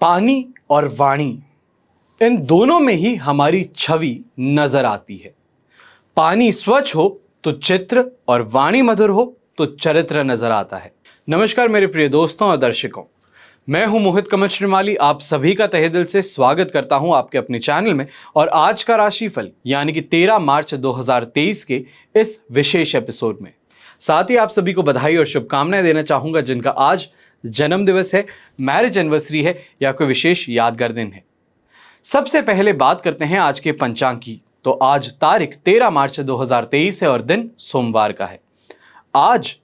पानी और वाणी, इन दोनों में ही हमारी छवि नजर आती है। पानी स्वच्छ हो तो चित्र और वाणी मधुर हो तो चरित्र नजर आता है। नमस्कार मेरे प्रिय दोस्तों और दर्शकों, मैं हूं मोहित कमल श्रीमाली। आप सभी का तहे दिल से स्वागत करता हूं आपके अपने चैनल में। और आज का राशिफल यानी कि 13 मार्च 2023 के इस विशेष एपिसोड में साथ ही आप सभी को बधाई और शुभकामनाएं देना चाहूंगा जिनका आज जन्म दिवस है, मैरिज एनिवर्सरी है या कोई विशेष यादगार दिन है। सबसे पहले बात करते हैं आज के पंचांग की। तो आज तारीख 13 मार्च 2023 है और दिन सोमवार का है। आज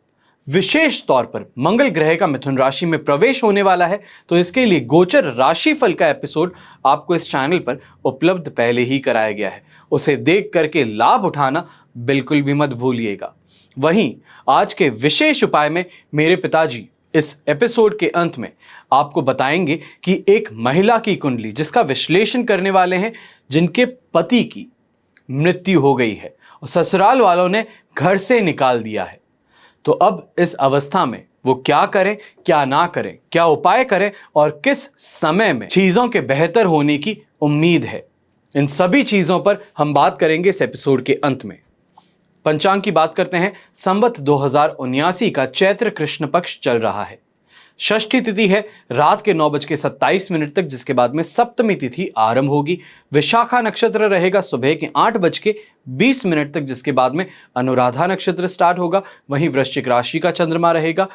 विशेष तौर पर मंगल ग्रह का मिथुन राशि में प्रवेश होने वाला है, तो इसके लिए गोचर राशिफल का एपिसोड आपको इस चैनल पर उपलब्ध पहले ही कराया गया है। उसे देख करके लाभ उठाना बिल्कुल भी मत भूलिएगा। वहीं आज के विशेष उपाय में मेरे पिताजी इस एपिसोड के अंत में आपको बताएंगे कि एक महिला की कुंडली जिसका विश्लेषण करने वाले हैं, जिनके पति की मृत्यु हो गई है और ससुराल वालों ने घर से निकाल दिया है, तो अब इस अवस्था में वो क्या करें, क्या ना करें, क्या उपाय करें और किस समय में चीजों के बेहतर होने की उम्मीद है, इन सभी चीजों पर हम बात करेंगे इस एपिसोड के अंत में। पंचांग की बात करते हैं। संवत 2079 का चैत्र कृष्ण पक्ष चल रहा है। षष्ठी तिथि है रात के 9:27 तक, जिसके बाद में सप्तमी तिथि आरंभ होगी। विशाखा नक्षत्र रहेगा सुबह के 8:20 तक, जिसके बाद में अनुराधा नक्षत्र स्टार्ट होगा। वहीं वृश्चिक राशि का चंद्रमा रहेगा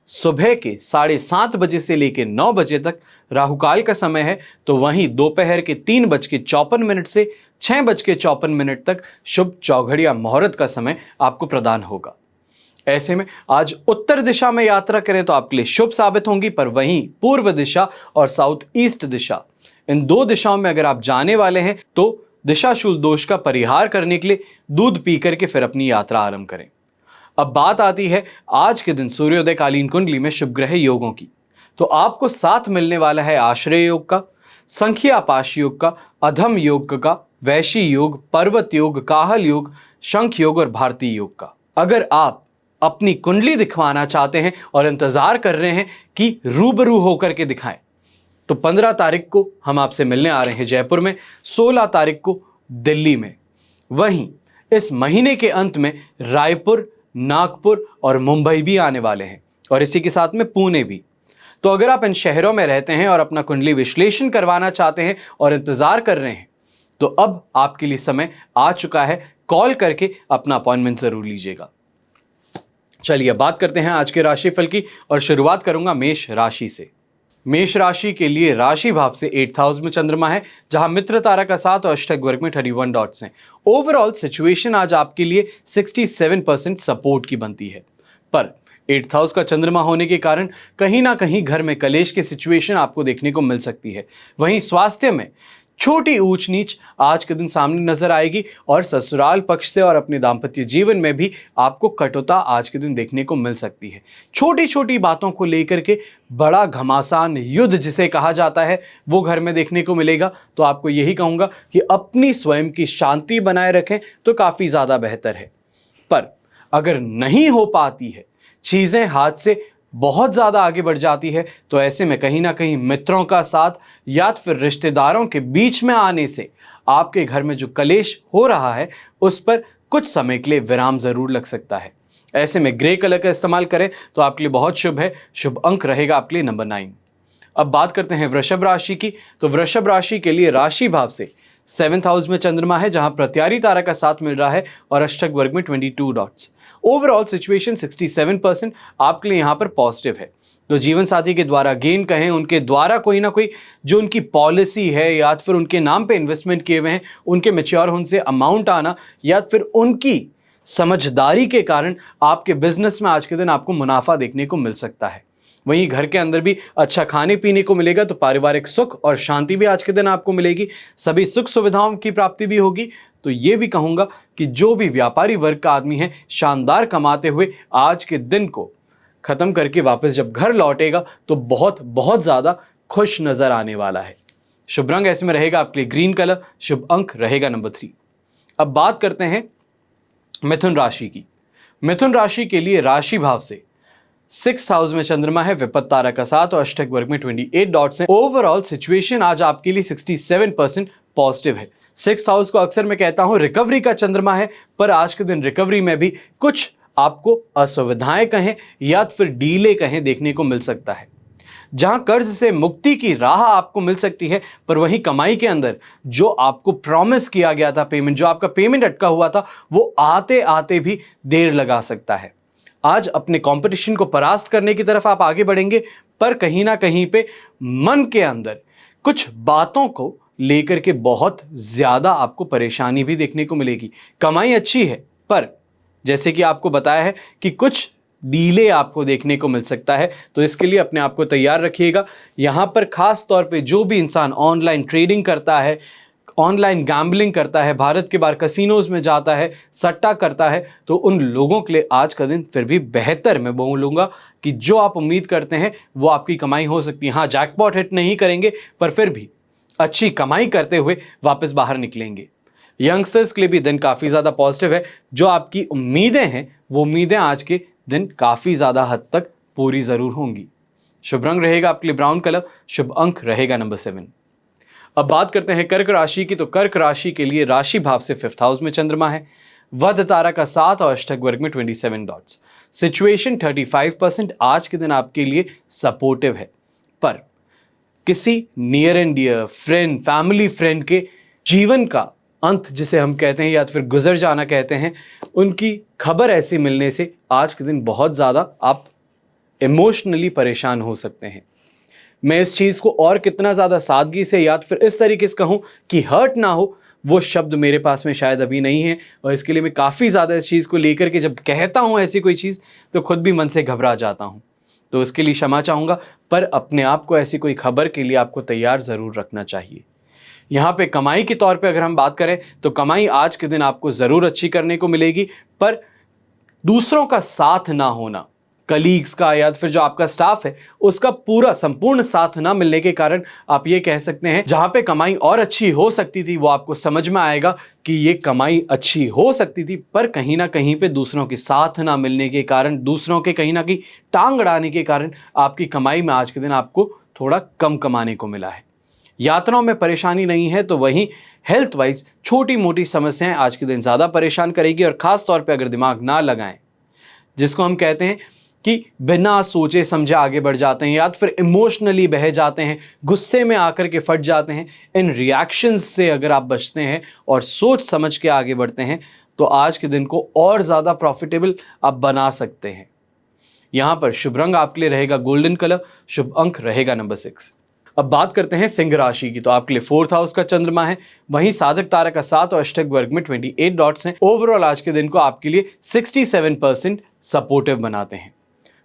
सुबह के 7:30 से लेकर 9 बजे तक। राहुकाल का समय है, तो वहीं दोपहर के 3:54 से 6:54 तक शुभ चौघड़िया मुहूर्त का समय आपको प्रदान होगा। ऐसे में आज उत्तर दिशा में यात्रा करें तो आपके लिए शुभ साबित होंगी, पर वहीं पूर्व दिशा और साउथ ईस्ट दिशा, इन दो दिशाओं में अगर आप जाने वाले हैं तो दिशाशूल दोष का परिहार करने के लिए दूध पी करके फिर अपनी यात्रा आरंभ करें। अब बात आती है आज के दिन सूर्योदय कालीन कुंडली में शुभ ग्रह योगों की। तो आपको साथ मिलने वाला है आश्रय योग का, संख्या पाश योग का, अधम योग का, वैशी योग, पर्वत योग, काहल योग, शंख योग और भारतीय योग का। अगर आप अपनी कुंडली दिखवाना चाहते हैं और इंतजार कर रहे हैं कि रूबरू होकर के दिखाएं, तो 15 तारीख को हम आपसे मिलने आ रहे हैं जयपुर में, 16 तारीख को दिल्ली में, वहीं इस महीने के अंत में रायपुर, नागपुर और मुंबई भी आने वाले हैं और इसी के साथ में पुणे भी। तो अगर आप इन शहरों में रहते हैं और अपना कुंडली विश्लेषण करवाना चाहते हैं और इंतजार कर रहे हैं, तो अब आपके लिए समय आ चुका है। कॉल करके अपना अपॉइंटमेंट जरूर लीजिएगा। चलिए बात करते हैं आज के राशिफल की और शुरुआत करूंगा मेष राशि से। मेष राशि के लिए राशि भाव से 8th हाउस में चंद्रमा है, जहां मित्र तारा का साथ और अष्टक वर्ग में 31 डॉट्स हैं। ओवरऑल सिचुएशन आज आपके लिए 67% सपोर्ट की बनती है, पर 8th हाउस का चंद्रमा होने के कारण कहीं ना कहीं घर में कलेश की सिचुएशन आपको देखने को मिल सकती है। वहीं स्वास्थ्य में छोटी ऊंच नीच आज के दिन सामने नजर आएगी और ससुराल पक्ष से और अपने दाम्पत्य जीवन में भी आपको कटुता आज के दिन देखने को मिल सकती है। छोटी छोटी बातों को लेकर के बड़ा घमासान युद्ध जिसे कहा जाता है वो घर में देखने को मिलेगा। तो आपको यही कहूंगा कि अपनी स्वयं की शांति बनाए रखें तो काफी ज्यादा बेहतर है। पर अगर नहीं हो पाती है, चीजें हाथ से बहुत ज्यादा आगे बढ़ जाती है, तो ऐसे में कहीं ना कहीं मित्रों का साथ या फिर रिश्तेदारों के बीच में आने से आपके घर में जो कलेश हो रहा है उस पर कुछ समय के लिए विराम जरूर लग सकता है। ऐसे में ग्रे कलर का इस्तेमाल करें तो आपके लिए बहुत शुभ है। शुभ अंक रहेगा आपके लिए नंबर 9। अब बात करते हैं वृषभ राशि की। तो वृषभ राशि के लिए राशि भाव से 7th हाउस में चंद्रमा है, जहां प्रत्यारी तारा का साथ मिल रहा है और अष्टक वर्ग में 22 डॉट्स। ओवरऑल सिचुएशन 67% आपके लिए यहां पर पॉजिटिव है। तो जीवन साथी के द्वारा गेन कहें, उनके द्वारा कोई ना कोई जो उनकी पॉलिसी है या फिर उनके नाम पे इन्वेस्टमेंट किए हुए हैं, उनके मैच्योर होने से अमाउंट आना या फिर उनकी समझदारी के कारण आपके बिजनेस में आज के दिन आपको मुनाफा देखने को मिल सकता है। वहीं घर के अंदर भी अच्छा खाने पीने को मिलेगा, तो पारिवारिक सुख और शांति भी आज के दिन आपको मिलेगी। सभी सुख सुविधाओं की प्राप्ति भी होगी। तो ये भी कहूंगा कि जो भी व्यापारी वर्ग का आदमी है, शानदार कमाते हुए आज के दिन को खत्म करके वापस जब घर लौटेगा तो बहुत बहुत ज्यादा खुश नजर आने वाला है। शुभ रंग ऐसे में रहेगा आपके लिए ग्रीन कलर। शुभ अंक रहेगा नंबर 3। अब बात करते हैं मिथुन राशि की। मिथुन राशि के लिए राशि भाव से सिक्स हाउस में चंद्रमा है, विपत्त तारा का साथ और अष्टक वर्ग में 28 डॉट्स हैं। ओवरऑल सिचुएशन आज आपके लिए 67% पॉजिटिव है। सिक्स हाउस को अक्सर मैं कहता हूं रिकवरी का चंद्रमा है, पर आज के दिन रिकवरी में भी कुछ आपको असुविधाएं कहें या फिर डीले कहें देखने को मिल सकता है। जहां कर्ज से मुक्ति की राह आपको मिल सकती है, पर वहीं कमाई के अंदर जो आपको प्रॉमिस किया गया था पेमेंट, जो आपका पेमेंट अटका हुआ था, वो आते आते भी देर लगा सकता है। आज अपने कंपटीशन को परास्त करने की तरफ आप आगे बढ़ेंगे, पर कहीं ना कहीं पे मन के अंदर कुछ बातों को लेकर के बहुत ज्यादा आपको परेशानी भी देखने को मिलेगी। कमाई अच्छी है, पर जैसे कि आपको बताया है कि कुछ डीले आपको देखने को मिल सकता है, तो इसके लिए अपने आप को तैयार रखिएगा। यहां पर खास तौर पे जो भी इंसान ऑनलाइन ट्रेडिंग करता है, ऑनलाइन गैम्बलिंग करता है, भारत के बाहर कसिनोज में जाता है, सट्टा करता है, तो उन लोगों के लिए आज का दिन फिर भी बेहतर मैं बोलूँगा कि जो आप उम्मीद करते हैं वो आपकी कमाई हो सकती है। हाँ, जैकपॉट हिट नहीं करेंगे, पर फिर भी अच्छी कमाई करते हुए वापस बाहर निकलेंगे। यंगस्टर्स के लिए भी दिन काफ़ी ज़्यादा पॉजिटिव है। जो आपकी उम्मीदें हैं वो उम्मीदें आज के दिन काफ़ी ज़्यादा हद तक पूरी ज़रूर होंगी। शुभ रंग रहेगा आपके लिए ब्राउन कलर, शुभ अंक रहेगा नंबर 7। अब बात करते हैं कर्क राशि की। तो कर्क राशि के लिए राशि भाव से 5th हाउस में चंद्रमा है, वध तारा का 7 और अष्टक वर्ग में 27 डॉट्स। सिचुएशन 35% आज के दिन आपके लिए सपोर्टिव है, पर किसी near and dear friend, family friend के जीवन का अंत जिसे हम कहते हैं या फिर गुजर जाना कहते हैं, उनकी खबर ऐसी मिलने से आज के दिन बहुत ज़्यादा आप इमोशनली परेशान हो सकते हैं। मैं इस चीज़ को और कितना ज़्यादा सादगी से या फिर इस तरीके से कहूँ कि हर्ट ना हो, वो शब्द मेरे पास में शायद अभी नहीं है, और इसके लिए मैं काफ़ी ज़्यादा इस चीज़ को लेकर के जब कहता हूँ ऐसी कोई चीज़ तो खुद भी मन से घबरा जाता हूँ, तो इसके लिए क्षमा चाहूँगा। पर अपने आप को ऐसी कोई खबर के लिए आपको तैयार ज़रूर रखना चाहिए। यहाँ पे कमाई के तौर पे अगर हम बात करें तो कमाई आज के दिन आपको ज़रूर अच्छी करने को मिलेगी, पर दूसरों का साथ ना होना, कलीग्स का या फिर जो आपका स्टाफ है उसका पूरा संपूर्ण साथ ना मिलने के कारण आप ये कह सकते हैं जहाँ पे कमाई और अच्छी हो सकती थी वो आपको समझ में आएगा कि ये कमाई अच्छी हो सकती थी, पर कहीं ना कहीं पे दूसरों के साथ ना मिलने के कारण, दूसरों के कहीं ना कहीं टांग अड़ाने के कारण आपकी कमाई में आज के दिन आपको थोड़ा कम कमाने को मिला है। यात्राओं में परेशानी नहीं है, तो वहीं हेल्थ वाइज छोटी मोटी समस्याएं आज के दिन ज़्यादा परेशान करेगी, और ख़ास तौर पे अगर दिमाग ना लगाएं, जिसको हम कहते हैं कि बिना सोचे समझे आगे बढ़ जाते हैं या फिर इमोशनली बह जाते हैं, गुस्से में आकर के फट जाते हैं, इन रिएक्शंस से अगर आप बचते हैं और सोच समझ के आगे बढ़ते हैं तो आज के दिन को और ज़्यादा प्रॉफिटेबल आप बना सकते हैं। यहाँ पर शुभ रंग आपके लिए रहेगा गोल्डन कलर, शुभ अंक रहेगा नंबर 6। अब बात करते हैं सिंह राशि की। तो आपके लिए 4th हाउस का चंद्रमा है, वहीं साधक तारा का 7 और अष्टक वर्ग में 28 डॉट्स हैं। ओवरऑल आज के दिन को आपके लिए 67% सपोर्टिव बनाते हैं।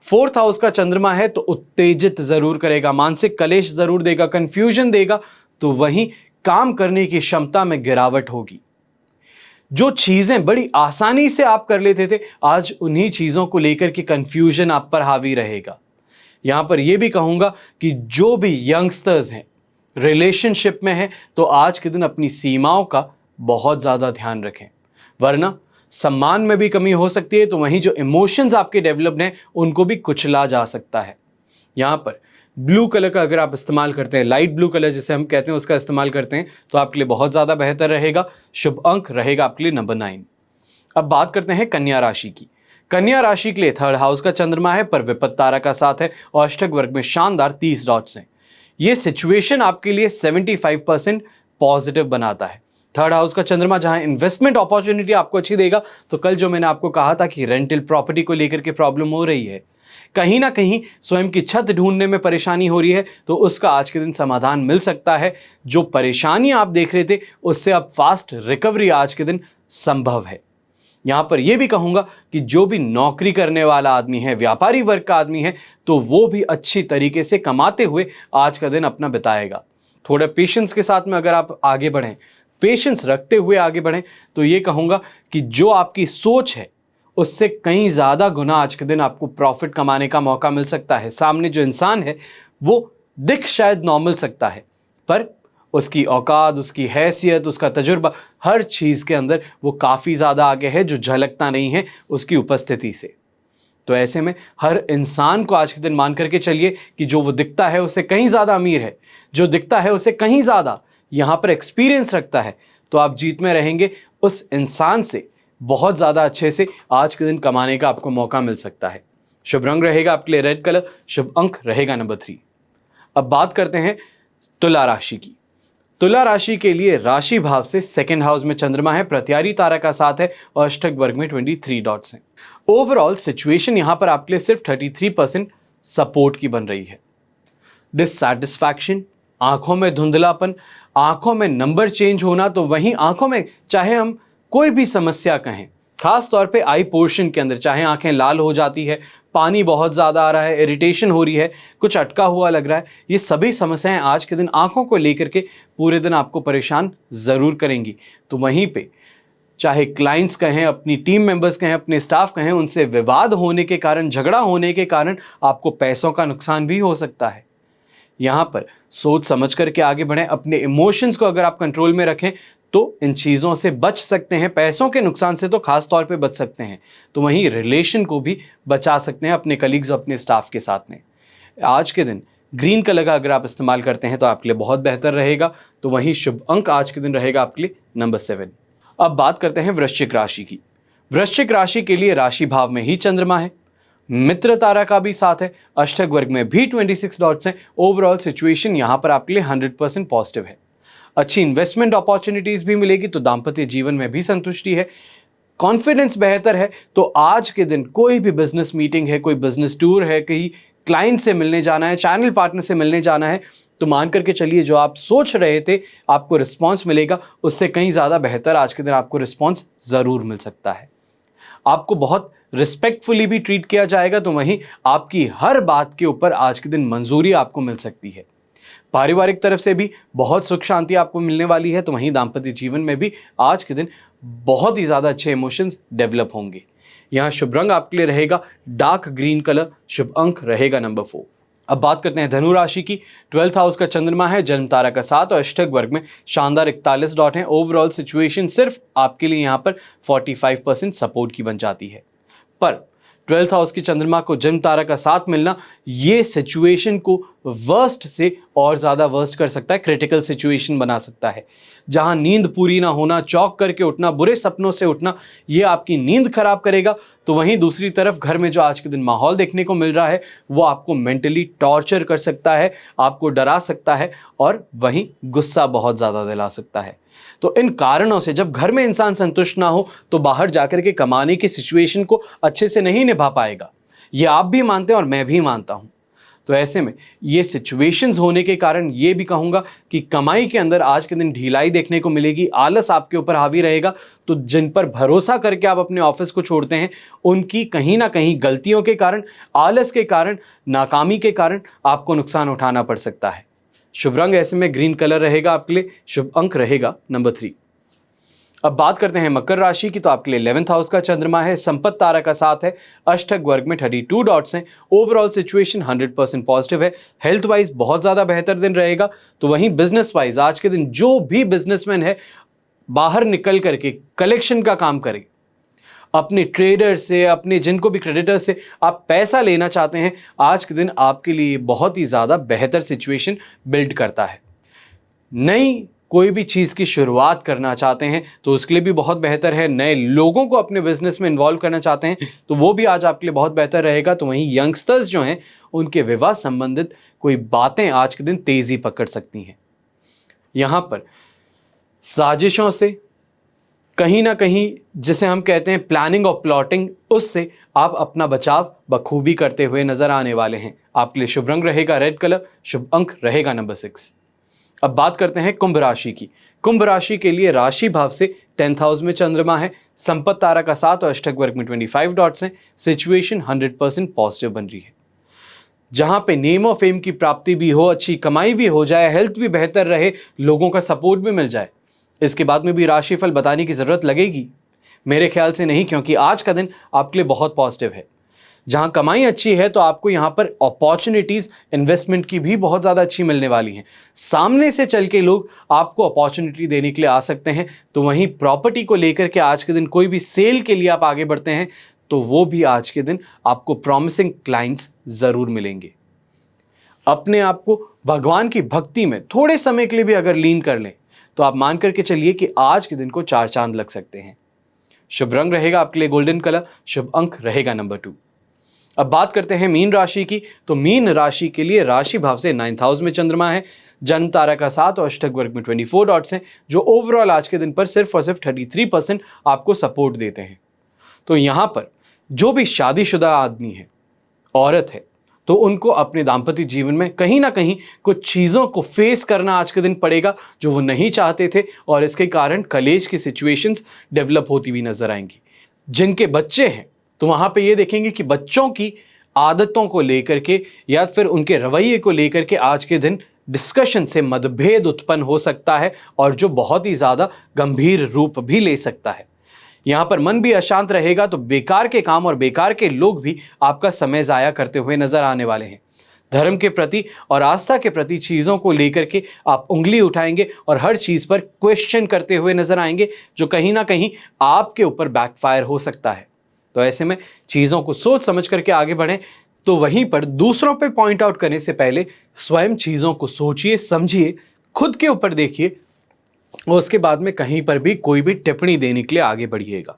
4th हाउस का चंद्रमा है तो उत्तेजित जरूर करेगा, मानसिक कलेश जरूर देगा, कंफ्यूजन देगा, तो वहीं काम करने की क्षमता में गिरावट होगी। जो चीजें बड़ी आसानी से आप कर लेते थे, आज उन्हीं चीजों को लेकर के कंफ्यूजन आप पर हावी रहेगा। यहां पर यह भी कहूंगा कि जो भी यंगस्टर्स हैं, रिलेशनशिप में हैं, तो आज के दिन अपनी सीमाओं का बहुत ज्यादा ध्यान रखें, वरना सम्मान में भी कमी हो सकती है, तो वहीं जो इमोशंस आपके डेवलप्ड हैं उनको भी कुचला जा सकता है। यहां पर ब्लू कलर का अगर आप इस्तेमाल करते हैं, लाइट ब्लू कलर जिसे हम कहते हैं, उसका इस्तेमाल करते हैं तो आपके लिए बहुत ज़्यादा बेहतर रहेगा। शुभ अंक रहेगा आपके लिए नंबर 9। अब बात करते हैं कन्या राशि की। कन्या राशि के लिए 3rd हाउस का चंद्रमा है, पर विपत्त तारा का साथ है और अष्टक वर्ग में शानदार 30 डॉट्स हैं। ये सिचुएशन आपके लिए 75% पॉजिटिव बनाता है। 3rd हाउस का चंद्रमा जहां इन्वेस्टमेंट अपॉर्चुनिटी आपको अच्छी देगा, तो कल जो मैंने आपको कहा था कि रेंटल प्रॉपर्टी को लेकर के प्रॉब्लम हो रही है, कहीं ना कहीं स्वयं की छत ढूंढने में परेशानी हो रही है, तो उसका आज के दिन समाधान मिल सकता है। जो परेशानी आप देख रहे थे उससे अब फास्ट रिकवरी आज के दिन संभव है। यहां पर यह भी कहूंगा कि जो भी नौकरी करने वाला आदमी है, व्यापारी वर्ग का आदमी है, तो वो भी अच्छी तरीके से कमाते हुए आज का दिन अपना बिताएगा। थोड़ा पेशेंस के साथ में अगर आप आगे बढ़ें, पेशेंस रखते हुए आगे बढ़ें, तो ये कहूंगा कि जो आपकी सोच है उससे कहीं ज़्यादा गुना आज के दिन आपको प्रॉफिट कमाने का मौका मिल सकता है। सामने जो इंसान है वो दिख शायद नॉर्मल सकता है, पर उसकी औकात, उसकी हैसियत, उसका तजुर्बा, हर चीज़ के अंदर वो काफ़ी ज़्यादा आगे है, जो झलकता नहीं है उसकी उपस्थिति से। तो ऐसे में हर इंसान को आज के दिन मान करके चलिए कि जो वो दिखता है उससे कहीं ज़्यादा अमीर है, जो दिखता है उससे कहीं ज़्यादा यहाँ पर एक्सपीरियंस रखता है, तो आप जीत में रहेंगे। उस इंसान से बहुत ज़्यादा अच्छे से आज के दिन कमाने का आपको मौका मिल सकता है। शुभ रंग रहेगा आपके लिए रेड कलर, शुभ अंक रहेगा नंबर 3। अब बात करते हैं तुला राशि की। तुला राशि के लिए राशि भाव से सेकंड हाउस में चंद्रमा है, प्रत्यारी तारा का साथ है और अष्टक वर्ग में 23 डॉट्स हैं। ओवरऑल सिचुएशन यहां पर आपके लिए सिर्फ 33% सपोर्ट की बन रही है। डिससैटिस्फैक्शन, आंखों में धुंधलापन, आंखों में नंबर चेंज होना, तो वहीं आंखों में चाहे हम कोई भी समस्या कहें, खास तौर पे आई पोर्शन के अंदर, चाहे आंखें लाल हो जाती है, पानी बहुत ज़्यादा आ रहा है, इरिटेशन हो रही है, कुछ अटका हुआ लग रहा है, ये सभी समस्याएं आज के दिन आंखों को लेकर के पूरे दिन आपको परेशान ज़रूर करेंगी। तो वहीं पे चाहे क्लाइंट्स कहें, अपनी टीम मेंबर्स कहें, अपने स्टाफ कहें, उनसे विवाद होने के कारण, झगड़ा होने के कारण आपको पैसों का नुकसान भी हो सकता है। यहाँ पर सोच समझ करके आगे बढ़ें, अपने इमोशंस को अगर आप कंट्रोल में रखें तो इन चीज़ों से बच सकते हैं। पैसों के नुकसान से तो खास तौर पे बच सकते हैं, तो वहीं रिलेशन को भी बचा सकते हैं अपने कलीग्स और अपने स्टाफ के साथ में। आज के दिन ग्रीन कलर का अगर आप इस्तेमाल करते हैं तो आपके लिए बहुत बेहतर रहेगा। तो वहीं शुभ अंक आज के दिन रहेगा आपके लिए नंबर 7। अब बात करते हैं वृश्चिक राशि की। वृश्चिक राशि के लिए राशि भाव में ही चंद्रमा है, मित्र तारा का भी साथ है, अष्टक वर्ग में भी 26 डॉट्स हैं। ओवरऑल सिचुएशन यहां पर आपके लिए 100% पॉजिटिव है। अच्छी इन्वेस्टमेंट अपॉर्चुनिटीज भी मिलेगी, तो दाम्पत्य जीवन में भी संतुष्टि है, कॉन्फिडेंस बेहतर है। तो आज के दिन कोई भी बिजनेस मीटिंग है, कोई बिजनेस टूर है, कहीं क्लाइंट से मिलने जाना है, चैनल पार्टनर से मिलने जाना है, तो मान करके चलिए जो आप सोच रहे थे आपको रिस्पॉन्स मिलेगा, उससे कहीं ज़्यादा बेहतर आज के दिन आपको रिस्पॉन्स ज़रूर मिल सकता है। आपको बहुत रिस्पेक्टफुली भी ट्रीट किया जाएगा, तो वहीं आपकी हर बात के ऊपर आज के दिन मंजूरी आपको मिल सकती है। पारिवारिक तरफ से भी बहुत सुख शांति आपको मिलने वाली है, तो वहीं दाम्पत्य जीवन में भी आज के दिन बहुत ही ज़्यादा अच्छे इमोशंस डेवलप होंगे। यहाँ शुभ रंग आपके लिए रहेगा डार्क ग्रीन कलर, शुभ अंक रहेगा नंबर 4। अब बात करते हैं धनु राशि की। 12th हाउस का चंद्रमा है, जन्म तारा का साथ और अष्टक वर्ग में शानदार 41 डॉट हैं। ओवरऑल सिचुएशन सिर्फ आपके लिए यहाँ पर 45% सपोर्ट की बन जाती है, पर 12th हाउस की चंद्रमा को जन्म तारा का साथ मिलना ये सिचुएशन को वर्स्ट से और ज़्यादा वर्स्ट कर सकता है, क्रिटिकल सिचुएशन बना सकता है। जहां नींद पूरी ना होना, चौक करके उठना, बुरे सपनों से उठना, ये आपकी नींद खराब करेगा। तो वहीं दूसरी तरफ घर में जो आज के दिन माहौल देखने को मिल रहा है वो आपको मेंटली टॉर्चर कर सकता है, आपको डरा सकता है और वहीं गुस्सा बहुत ज़्यादा दिला सकता है। तो इन कारणों से जब घर में इंसान संतुष्ट ना हो तो बाहर जाकर के कमाने की सिचुएशन को अच्छे से नहीं निभा पाएगा। ये आप भी मानते हैं और मैं भी मानता हूं। तो ऐसे में ये सिचुएशंस होने के कारण ये भी कहूंगा कि कमाई के अंदर आज के दिन ढिलाई देखने को मिलेगी, आलस आपके ऊपर हावी रहेगा। तो जिन पर भरोसा करके आप अपने ऑफिस को छोड़ते हैं उनकी कहीं ना कहीं गलतियों के कारण, आलस के कारण, नाकामी के कारण आपको नुकसान उठाना पड़ सकता है। शुभ रंग ऐसे में ग्रीन कलर रहेगा आपके लिए, शुभ अंक रहेगा नंबर 3। अब बात करते हैं मकर राशि की। तो आपके लिए 11th हाउस का चंद्रमा है, संपत्ति तारा का साथ है, अष्टक वर्ग में 32 डॉट्स हैं। ओवरऑल सिचुएशन 100% पॉजिटिव है। हेल्थ वाइज बहुत ज़्यादा बेहतर दिन रहेगा। तो वहीं बिजनेस वाइज आज के दिन जो भी बिजनेसमैन है बाहर निकल करके कलेक्शन का काम करे, अपने ट्रेडर से, अपने जिनको भी क्रेडिटर से आप पैसा लेना चाहते हैं, आज के दिन आपके लिए बहुत ही ज़्यादा बेहतर सिचुएशन बिल्ड करता है। नई कोई भी चीज़ की शुरुआत करना चाहते हैं तो उसके लिए भी बहुत बेहतर है। नए लोगों को अपने बिजनेस में इन्वॉल्व करना चाहते हैं तो वो भी आज आपके लिए बहुत बेहतर रहेगा। तो वहीं यंगस्टर्स जो हैं उनके विवाह संबंधित कोई बातें आज के दिन तेज़ी पकड़ सकती हैं। यहाँ पर साजिशों से कहीं ना कहीं, जिसे हम कहते हैं प्लानिंग और प्लॉटिंग, उससे आप अपना बचाव बखूबी करते हुए नजर आने वाले हैं। आपके लिए शुभ रंग रहेगा रेड कलर, शुभ अंक रहेगा नंबर 6। अब बात करते हैं कुंभ राशि की। कुंभ राशि के लिए राशि भाव से 10th हाउस में चंद्रमा है, संपत्ति तारा का साथ और अष्टक वर्ग में 25 डॉट्स हैं। सिचुएशन 100% पॉजिटिव बन रही है। जहां पे नेम और फेम की प्राप्ति भी हो, अच्छी कमाई भी हो जाए, हेल्थ भी बेहतर रहे, लोगों का सपोर्ट भी मिल जाए, इसके बाद में भी राशिफल बताने की ज़रूरत लगेगी? मेरे ख्याल से नहीं, क्योंकि आज का दिन आपके लिए बहुत पॉजिटिव है। जहां कमाई अच्छी है तो आपको यहां पर अपॉर्चुनिटीज़ इन्वेस्टमेंट की भी बहुत ज़्यादा अच्छी मिलने वाली हैं। सामने से चल के लोग आपको अपॉर्चुनिटी देने के लिए आ सकते हैं। तो वहीं प्रॉपर्टी को लेकर के आज के दिन कोई भी सेल के लिए आप आगे बढ़ते हैं तो वो भी आज के दिन आपको प्रॉमिसिंग क्लाइंट्स जरूर मिलेंगे। अपने आप को भगवान की भक्ति में थोड़े समय के लिए भी अगर लीन कर लें तो आप मान करके चलिए कि आज के दिन को 4 चांद लग सकते हैं। शुभ रंग रहेगा आपके लिए गोल्डन कलर, शुभ अंक रहेगा नंबर 2। अब बात करते हैं मीन राशि की। तो मीन राशि के लिए राशि भाव से 9th हाउस में चंद्रमा है, जन्म तारा का 7 और अष्टक वर्ग में 24 डॉट्स हैं, जो ओवरऑल आज के दिन पर सिर्फ और सिर्फ 33% आपको सपोर्ट देते हैं। तो यहां पर जो भी शादीशुदा आदमी है, औरत है, तो उनको अपने दाम्पत्य जीवन में कहीं ना कहीं कुछ चीज़ों को फेस करना आज के दिन पड़ेगा जो वो नहीं चाहते थे, और इसके कारण कलेश की सिचुएशंस डेवलप होती हुई नजर आएंगी। जिनके बच्चे हैं तो वहां पे ये देखेंगे कि बच्चों की आदतों को लेकर के या फिर उनके रवैये को लेकर के आज के दिन डिस्कशन से मतभेद उत्पन्न हो सकता है, और जो बहुत ही ज़्यादा गंभीर रूप भी ले सकता है। यहाँ पर मन भी अशांत रहेगा, तो बेकार के काम और बेकार के लोग भी आपका समय ज़ाया करते हुए नजर आने वाले हैं। धर्म के प्रति और आस्था के प्रति चीज़ों को लेकर के आप उंगली उठाएंगे और हर चीज़ पर क्वेश्चन करते हुए नजर आएंगे, जो कहीं ना कहीं आपके ऊपर बैकफायर हो सकता है। तो ऐसे में चीज़ों को सोच समझ करके आगे बढ़ें। तो वहीं पर दूसरों पे पॉइंट आउट करने से पहले स्वयं चीज़ों को सोचिए, समझिए, खुद के ऊपर देखिए, और उसके बाद में कहीं पर भी कोई भी टिप्पणी देने के लिए आगे बढ़िएगा।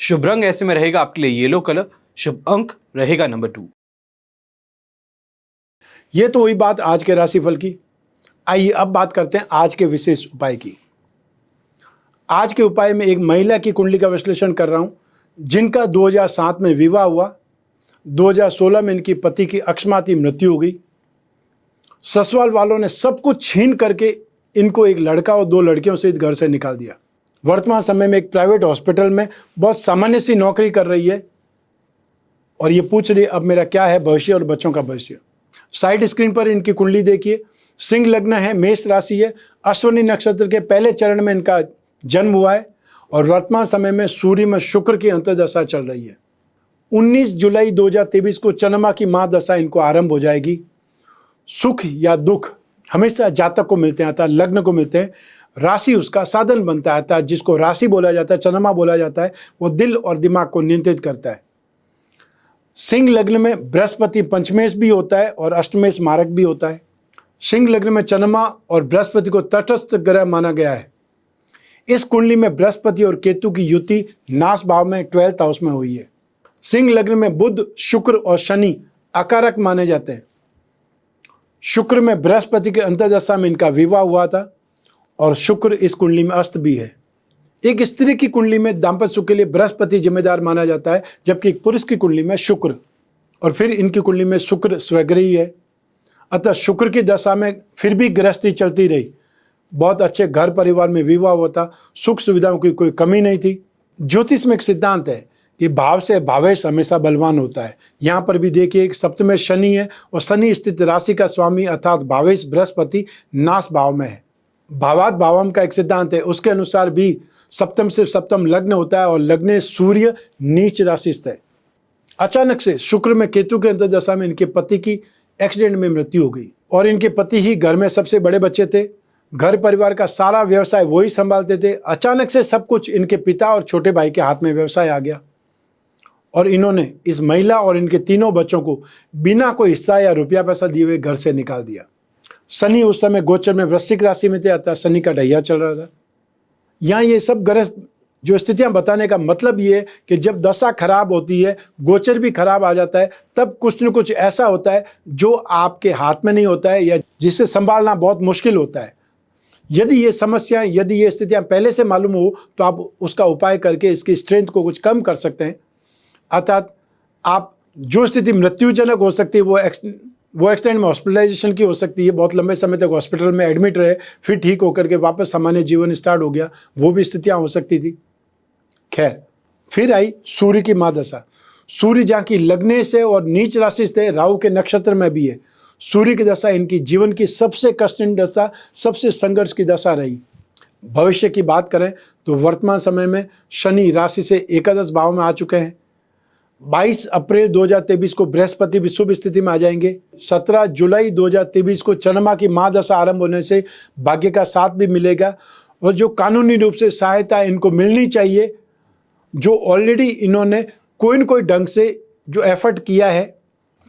शुभ रंग ऐसे में रहेगा आपके लिए येलो कलर, शुभ अंक रहेगा नंबर 2। ये तो हुई बात आज के राशिफल की। आइए अब बात करते हैं आज के विशेष उपाय की। आज के उपाय में एक महिला की कुंडली का विश्लेषण कर रहा हूं, जिनका 2007 में विवाह हुआ, 2016 में इनकी पति की अकस्माती मृत्यु हो गई। ससुराल वालों ने सब कुछ छीन करके इनको एक लड़का और 2 लड़कियों से घर से निकाल दिया। वर्तमान समय में एक प्राइवेट हॉस्पिटल में बहुत सामान्य सी नौकरी कर रही है, और ये पूछ रही है अब मेरा क्या है भविष्य और बच्चों का भविष्य। साइड स्क्रीन पर इनकी कुंडली देखिए। सिंह लग्न है, मेष राशि है, अश्विनी नक्षत्र के पहले चरण में इनका जन्म हुआ है, और वर्तमान समय में सूर्य में शुक्र की अंतर्दशा चल रही है। 19 जुलाई 2023 को चंद्रमा की महादशा इनको आरंभ हो जाएगी। सुख या दुख हमेशा जातक को मिलते हैं, अर्थात लग्न को मिलते हैं। राशि उसका साधन बनता है, अर्थात जिसको राशि बोला जाता है, चंद्रमा बोला जाता है, वो दिल और दिमाग को नियंत्रित करता है। सिंह लग्न में बृहस्पति पंचमेश भी होता है और अष्टमेश मारक भी होता है। सिंह लग्न में चंद्रमा और बृहस्पति को तटस्थ ग्रह माना गया है। इस कुंडली में बृहस्पति और केतु की युति नाश भाव में 12th हाउस में हुई है। सिंह लग्न में बुध, शुक्र और शनि अकारक माने जाते हैं। शुक्र में बृहस्पति के अंतर्दशा में इनका विवाह हुआ था, और शुक्र इस कुंडली में अस्त भी है। एक स्त्री की कुंडली में दाम्पत्य सुख के लिए बृहस्पति जिम्मेदार माना जाता है, जबकि एक पुरुष की कुंडली में शुक्र, और फिर इनकी कुंडली में शुक्र स्वग्रही है। अतः शुक्र की दशा में फिर भी गृहस्थी चलती रही, बहुत अच्छे घर परिवार में विवाह हुआ था, सुख सुविधाओं की कोई कमी नहीं थी। ज्योतिष में एक सिद्धांत है कि भाव से भावेश हमेशा बलवान होता है। यहाँ पर भी देखिए एक सप्तम में शनि है, और शनि स्थित राशि का स्वामी अर्थात भावेश बृहस्पति नाश भाव में है। भावात भावम का एक सिद्धांत है, उसके अनुसार भी सप्तम से सप्तम लग्न होता है, और लग्न सूर्य नीच राशिस्थ है। अचानक से शुक्र में केतु के अंतर्दशा में इनके पति की एक्सीडेंट में मृत्यु हो गई, और इनके पति ही घर में सबसे बड़े बच्चे थे। घर परिवार का सारा व्यवसाय वही संभालते थे। अचानक से सब कुछ इनके पिता और छोटे भाई के हाथ में व्यवसाय आ गया, और इन्होंने इस महिला और इनके तीनों बच्चों को बिना कोई हिस्सा या रुपया पैसा दिए हुए घर से निकाल दिया। शनि उस समय गोचर में वृश्चिक राशि में थे, अर्थात शनि का ढैया चल रहा था। यहाँ ये सब ग्रह जो स्थितियां बताने का मतलब ये है कि जब दशा खराब होती है, गोचर भी खराब आ जाता है, तब कुछ न कुछ ऐसा होता है जो आपके हाथ में नहीं होता है, या जिसे संभालना बहुत मुश्किल होता है। यदि ये समस्याएं, यदि ये स्थितियां पहले से मालूम हो, तो आप उसका उपाय करके इसकी स्ट्रेंथ को कुछ कम कर सकते हैं। अर्थात आप जो स्थिति मृत्युजनक हो सकती है वो एक्सटेंड में हॉस्पिटलाइजेशन की हो सकती है, बहुत लंबे समय तक हॉस्पिटल में एडमिट रहे, फिर ठीक होकर के वापस सामान्य जीवन स्टार्ट हो गया, वो भी स्थितियां हो सकती थी। खैर, फिर आई सूर्य की महादशा। सूर्य जहाँ की लग्न से और नीच राशि से राहु के नक्षत्र में भी है। सूर्य की दशा इनकी जीवन की सबसे कठिन दशा, सबसे संघर्ष की दशा रही। भविष्य की बात करें तो वर्तमान समय में शनि राशि से एकादश भाव में आ चुके हैं। 22 अप्रैल 2023 को बृहस्पति भी शुभ स्थिति में आ जाएंगे। 17 जुलाई 2023 को चंद्रमा की महादशा आरंभ होने से भाग्य का साथ भी मिलेगा, और जो कानूनी रूप से सहायता इनको मिलनी चाहिए, जो ऑलरेडी इन्होंने कोई न कोई ढंग से जो एफर्ट किया है।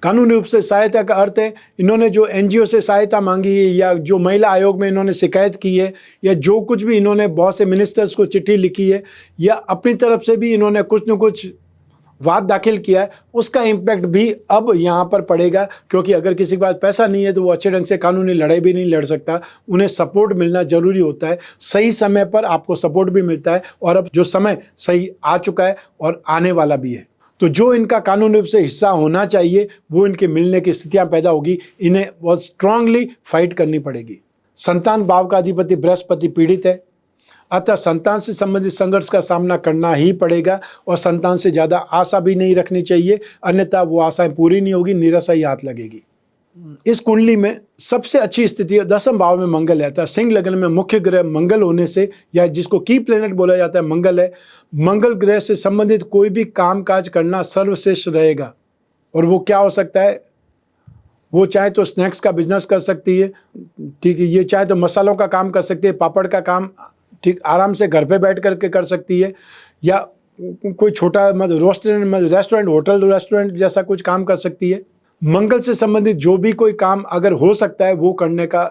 कानूनी रूप से सहायता का अर्थ है इन्होंने जो एनजीओ से सहायता मांगी है, या जो महिला आयोग में इन्होंने शिकायत की है, या जो कुछ भी इन्होंने बहुत से मिनिस्टर्स को चिट्ठी लिखी है, या अपनी तरफ से भी इन्होंने कुछ न कुछ वाद दाखिल किया है, उसका इम्पैक्ट भी अब यहाँ पर पड़ेगा। क्योंकि अगर किसी के पास पैसा नहीं है तो वो अच्छे ढंग से कानूनी लड़ाई भी नहीं लड़ सकता। उन्हें सपोर्ट मिलना जरूरी होता है। सही समय पर आपको सपोर्ट भी मिलता है, और अब जो समय सही आ चुका है और आने वाला भी है। तो जो इनका कानूनी रूप से हिस्सा होना चाहिए वो इनके मिलने की स्थितियां पैदा होगी। इन्हें बहुत स्ट्रांगली फाइट करनी पड़ेगी। संतान भाव का अधिपति बृहस्पति पीड़ित है, अतः संतान से संबंधित संघर्ष का सामना करना ही पड़ेगा, और संतान से ज़्यादा आशा भी नहीं रखनी चाहिए, अन्यथा वो आशाएं पूरी नहीं होगी, निराशा ही हाथ लगेगी। इस कुंडली में सबसे अच्छी स्थिति 10वें भाव में मंगल है। सिंह लग्न में मुख्य ग्रह मंगल होने से, या जिसको की प्लेनेट बोला जाता है मंगल है, मंगल ग्रह से संबंधित कोई भी कामकाज करना सर्वश्रेष्ठ रहेगा। और वो क्या हो सकता है, वो चाहे तो स्नैक्स का बिजनेस कर सकती है, ठीक है, ये चाहे तो मसालों का काम कर सकती है, पापड़ का काम ठीक आराम से घर पे बैठ करके कर सकती है, या कोई छोटा रेस्टोरेंट होटल रेस्टोरेंट जैसा कुछ काम कर सकती है। मंगल से संबंधित जो भी कोई काम अगर हो सकता है वो करने का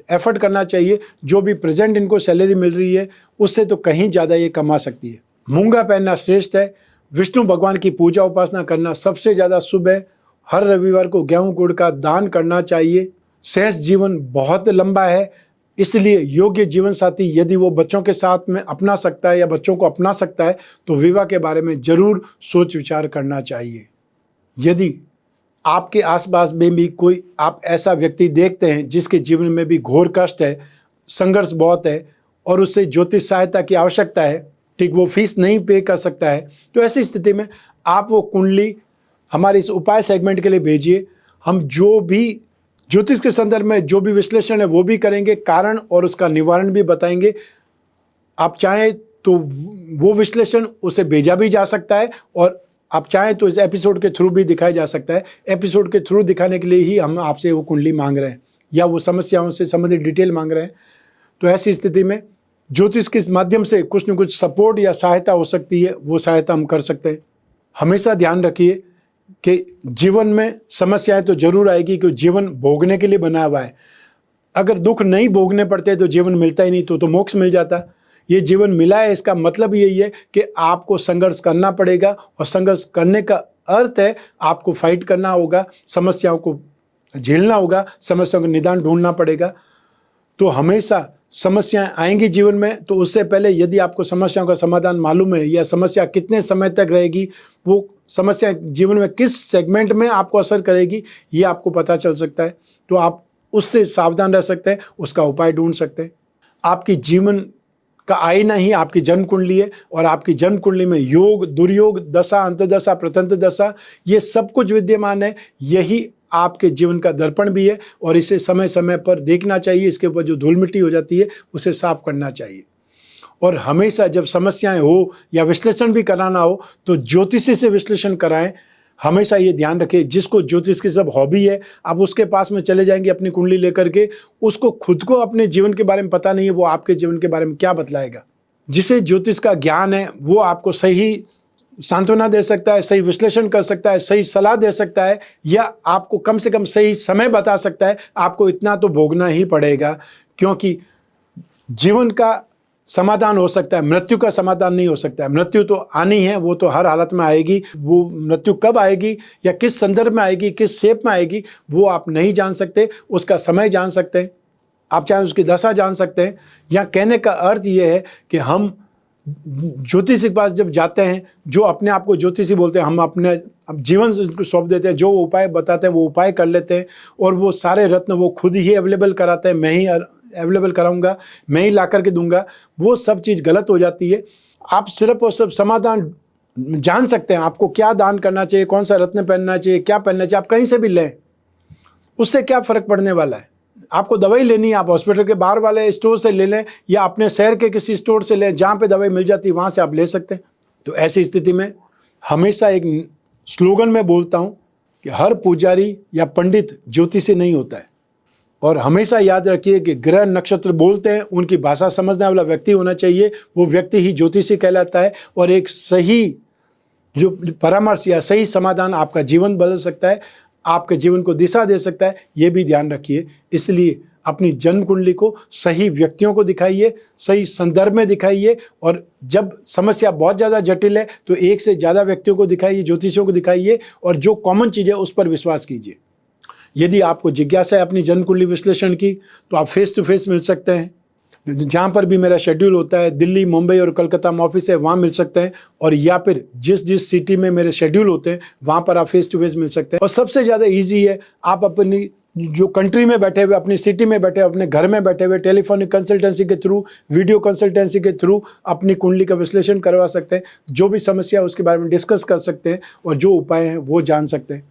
एफर्ट करना चाहिए। जो भी प्रेजेंट इनको सैलरी मिल रही है उससे तो कहीं ज़्यादा ये कमा सकती है। मूंगा पहनना श्रेष्ठ है। विष्णु भगवान की पूजा उपासना करना सबसे ज़्यादा शुभ है। हर रविवार को गेहूं गुड़ का दान करना चाहिए। शेष जीवन बहुत लंबा है, इसलिए योग्य जीवन साथी यदि वो बच्चों के साथ में अपना सकता है या बच्चों को अपना सकता है तो विवाह के बारे में जरूर सोच विचार करना चाहिए। यदि आपके आसपास में भी कोई आप ऐसा व्यक्ति देखते हैं जिसके जीवन में भी घोर कष्ट है, संघर्ष बहुत है, और उससे ज्योतिष सहायता की आवश्यकता है, ठीक, वो फीस नहीं पे कर सकता है, तो ऐसी स्थिति में आप वो कुंडली हमारे इस उपाय सेगमेंट के लिए भेजिए। हम जो भी ज्योतिष के संदर्भ में जो भी विश्लेषण है वो भी करेंगे, कारण और उसका निवारण भी बताएंगे। आप चाहें तो वो विश्लेषण उसे भेजा भी जा सकता है, और आप चाहें तो इस एपिसोड के थ्रू भी दिखाया जा सकता है। एपिसोड के थ्रू दिखाने के लिए ही हम आपसे वो कुंडली मांग रहे हैं, या वो समस्याओं से संबंधित डिटेल मांग रहे हैं। तो ऐसी स्थिति में ज्योतिष के माध्यम से कुछ न कुछ सपोर्ट या सहायता हो सकती है, वो सहायता हम कर सकते हैं। हमेशा ध्यान रखिए कि जीवन में समस्याएं तो जरूर आएगी, क्योंकि जीवन भोगने के लिए बना हुआ है। अगर दुख नहीं भोगने पड़ते तो जीवन मिलता ही नहीं, तो मोक्ष मिल जाता। ये जीवन मिला है, इसका मतलब यही है कि आपको संघर्ष करना पड़ेगा, और संघर्ष करने का अर्थ है आपको फाइट करना होगा, समस्याओं को झेलना होगा, समस्याओं का निदान ढूंढना पड़ेगा। तो हमेशा समस्याएं आएंगी जीवन में, तो उससे पहले यदि आपको समस्याओं का समाधान मालूम है, या समस्या कितने समय तक रहेगी, वो समस्या जीवन में किस सेगमेंट में आपको असर करेगी, ये आपको पता चल सकता है। तो आप उससे सावधान रह सकते हैं, उसका उपाय ढूंढ सकते हैं। आपकी जीवन का आईना ही आपकी जन्म कुंडली है, और आपकी जन्म कुंडली में योग, दुर्योग, दशा, अंतर्दशा, प्रतंत्र दशा, ये सब कुछ विद्यमान है। यही आपके जीवन का दर्पण भी है, और इसे समय समय पर देखना चाहिए। इसके ऊपर जो धूल मिट्टी हो जाती है उसे साफ करना चाहिए। और हमेशा जब समस्याएं हो या विश्लेषण भी कराना हो तो ज्योतिषी से विश्लेषण कराएं। हमेशा ये ध्यान रखें, जिसको ज्योतिष की सब हॉबी है, आप उसके पास में चले जाएंगे अपनी कुंडली लेकर के, उसको खुद को अपने जीवन के बारे में पता नहीं है, वो आपके जीवन के बारे में क्या बतलाएगा। जिसे ज्योतिष का ज्ञान है वो आपको सही सांत्वना दे सकता है, सही विश्लेषण कर सकता है, सही सलाह दे सकता है, या आपको कम से कम सही समय बता सकता है। आपको इतना तो भोगना ही पड़ेगा, क्योंकि जीवन का समाधान हो सकता है, मृत्यु का समाधान नहीं हो सकता है। मृत्यु तो आनी है, वो तो हर हालत में आएगी। वो मृत्यु कब आएगी या किस संदर्भ में आएगी, किस शेप में आएगी, वो आप नहीं जान सकते। उसका समय जान सकते हैं, आप चाहे उसकी दशा जान सकते हैं। या कहने का अर्थ ये है कि हम ज्योतिषी के पास जब जाते हैं, जो अपने आप को ज्योतिषी बोलते हैं, हम अपने जीवन उनको सौंप देते हैं, जो उपाय बताते हैं वो उपाय कर लेते हैं, और वो सारे रत्न वो खुद ही अवेलेबल कराते हैं। मैं ही अवेलेबल कराऊंगा, मैं ही ला करके दूंगा, वो सब चीज़ गलत हो जाती है। आप सिर्फ और सिर्फ समाधान जान सकते हैं, आपको क्या दान करना चाहिए, कौन सा रत्न पहनना चाहिए, क्या पहनना चाहिए। आप कहीं से भी लें, उससे क्या फ़र्क पड़ने वाला है। आपको दवाई लेनी है, आप हॉस्पिटल के बाहर वाले स्टोर से ले लें, या अपने शहर के किसी स्टोर से लें, जहाँ पे दवाई मिल जाती है वहाँ से आप ले सकते हैं। तो ऐसी स्थिति में हमेशा एक स्लोगन में बोलता हूँ कि हर पुजारी या पंडित ज्योतिषी नहीं होता है। और हमेशा याद रखिए कि ग्रह नक्षत्र बोलते हैं, उनकी भाषा समझने वाला व्यक्ति होना चाहिए। वो व्यक्ति ही ज्योतिषी कहलाता है। और एक सही जो परामर्श या सही समाधान आपका जीवन बदल सकता है, आपके जीवन को दिशा दे सकता है, ये भी ध्यान रखिए। इसलिए अपनी जन्म कुंडली को सही व्यक्तियों को दिखाइए, सही संदर्भ में दिखाइए, और जब समस्या बहुत ज़्यादा जटिल है तो एक से ज़्यादा व्यक्तियों को दिखाइए, ज्योतिषियों को दिखाइए, और जो कॉमन चीज़ है उस पर विश्वास कीजिए। यदि आपको जिज्ञासा है अपनी जन्म कुंडली विश्लेषण की तो आप फेस टू फेस मिल सकते हैं। जहाँ पर भी मेरा शेड्यूल होता है, दिल्ली, मुंबई और कलकत्ता में ऑफिस है, वहाँ मिल सकते हैं, और या फिर जिस सिटी में मेरे शेड्यूल होते हैं वहाँ पर आप फेस टू फेस मिल सकते हैं। और सबसे ज़्यादा ईजी है, आप अपनी जो कंट्री में बैठे हुए, अपनी सिटी में बैठे, अपने घर में बैठे हुए टेलीफोनिक कंसल्टेंसी के थ्रू, वीडियो कंसल्टेंसी के थ्रू अपनी कुंडली का विश्लेषण करवा सकते हैं। जो भी समस्या है उसके बारे में डिस्कस कर सकते हैं और जो उपाय हैं वो जान सकते हैं।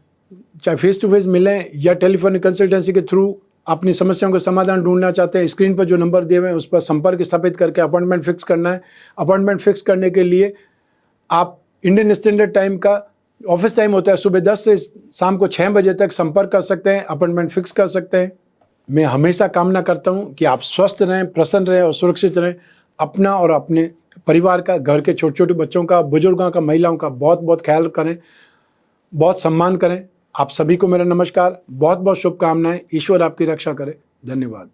चाहे फेस टू फेस मिलें या टेलीफोनिक कंसल्टेंसी के थ्रू अपनी समस्याओं का समाधान ढूंढना चाहते हैं, स्क्रीन पर जो नंबर दिए हुए हैं उस पर संपर्क स्थापित करके अपॉइंटमेंट फिक्स करना है। अपॉइंटमेंट फिक्स करने के लिए आप इंडियन स्टैंडर्ड टाइम का ऑफिस टाइम होता है, सुबह 10 से शाम को 6 बजे तक संपर्क कर सकते हैं, अपॉइंटमेंट फिक्स कर सकते हैं। मैं हमेशा कामना करता हूं कि आप स्वस्थ रहें, प्रसन्न रहें और सुरक्षित रहें। अपना और अपने परिवार का, घर के छोटे छोटे बच्चों का, बुजुर्गों का, महिलाओं का बहुत बहुत ख्याल करें, बहुत सम्मान करें। आप सभी को मेरा नमस्कार, बहुत बहुत शुभकामनाएं। ईश्वर आपकी रक्षा करे। धन्यवाद।